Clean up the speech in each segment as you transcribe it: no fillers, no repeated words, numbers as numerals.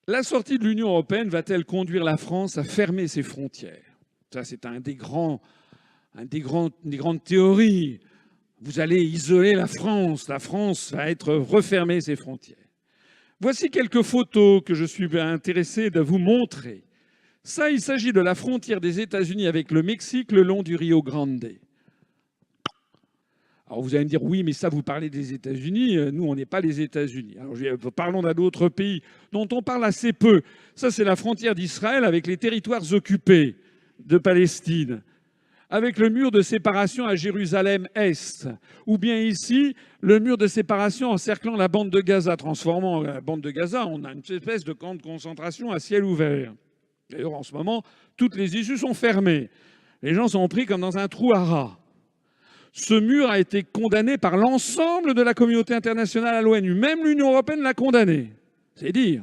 La sortie de l'Union européenne va-t-elle conduire la France à fermer ses frontières? Ça, c'est des grandes théories. Vous allez isoler la France. La France va être refermer ses frontières. Voici quelques photos que je suis intéressé de vous montrer. Ça, il s'agit de la frontière des États-Unis avec le Mexique le long du Rio Grande. Alors vous allez me dire, oui, mais ça, vous parlez des États-Unis. Nous, on n'est pas les États-Unis. Alors parlons d'un autre pays dont on parle assez peu. Ça, c'est la frontière d'Israël avec les territoires occupés de Palestine, avec le mur de séparation à Jérusalem-Est, ou bien ici, le mur de séparation encerclant la bande de Gaza, transformant la bande de Gaza en une espèce de camp de concentration à ciel ouvert. D'ailleurs, en ce moment, toutes les issues sont fermées. Les gens sont pris comme dans un trou à rats. Ce mur a été condamné par l'ensemble de la communauté internationale à l'ONU. Même l'Union européenne l'a condamné. C'est dire.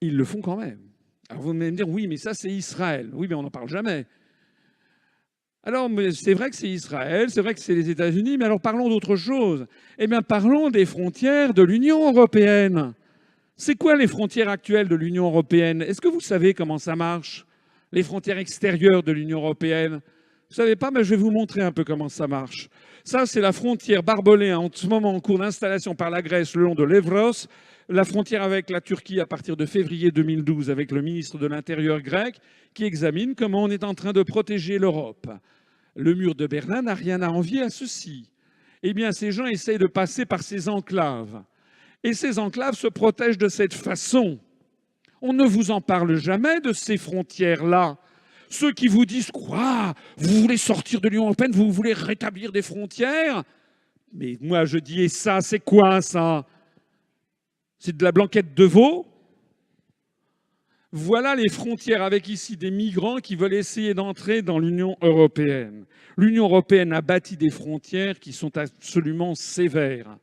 Ils le font quand même. Alors vous allez me dire, oui, mais ça c'est Israël. Oui, mais on n'en parle jamais. Alors c'est vrai que c'est Israël, c'est vrai que c'est les États-Unis, mais alors parlons d'autre chose. Eh bien parlons des frontières de l'Union européenne. C'est quoi les frontières actuelles de l'Union européenne? Est-ce que vous savez comment ça marche? Les frontières extérieures de l'Union européenne? Vous savez pas, mais je vais vous montrer un peu comment ça marche. Ça, c'est la frontière barbelée en ce moment en cours d'installation par la Grèce le long de l'Evros, la frontière avec la Turquie à partir de février 2012 avec le ministre de l'Intérieur grec qui examine comment on est en train de protéger l'Europe. Le mur de Berlin n'a rien à envier à ceci. Eh bien, ces gens essayent de passer par ces enclaves. Et ces enclaves se protègent de cette façon. On ne vous en parle jamais de ces frontières-là. Ceux qui vous disent quoi? Vous voulez sortir de l'Union européenne? Vous voulez rétablir des frontières? Mais moi je dis, et ça, c'est quoi ça? C'est de la blanquette de veau? Voilà les frontières avec ici des migrants qui veulent essayer d'entrer dans l'Union européenne. L'Union européenne a bâti des frontières qui sont absolument sévères.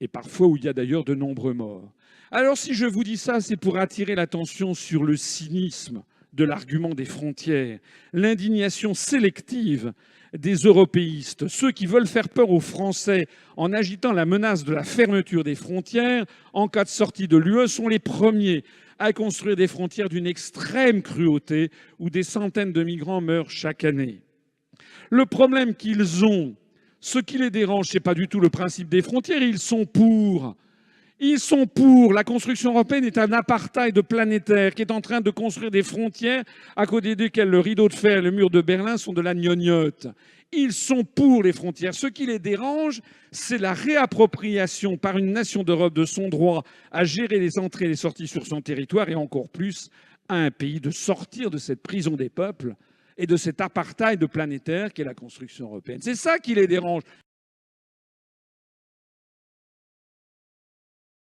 Et parfois où il y a d'ailleurs de nombreux morts. Alors si je vous dis ça, c'est pour attirer l'attention sur le cynisme de l'argument des frontières, l'indignation sélective des européistes, ceux qui veulent faire peur aux Français en agitant la menace de la fermeture des frontières en cas de sortie de l'UE sont les premiers à construire des frontières d'une extrême cruauté où des centaines de migrants meurent chaque année. Le problème qu'ils ont, ce qui les dérange, ce n'est pas du tout le principe des frontières, ils sont pour. Ils sont pour. La construction européenne est un apartheid planétaire qui est en train de construire des frontières à côté desquelles le rideau de fer et le mur de Berlin sont de la gnognotte. Ils sont pour les frontières. Ce qui les dérange, c'est la réappropriation par une nation d'Europe de son droit à gérer les entrées et les sorties sur son territoire et encore plus à un pays de sortir de cette prison des peuples et de cet apartheid planétaire qu'est la construction européenne. C'est ça qui les dérange.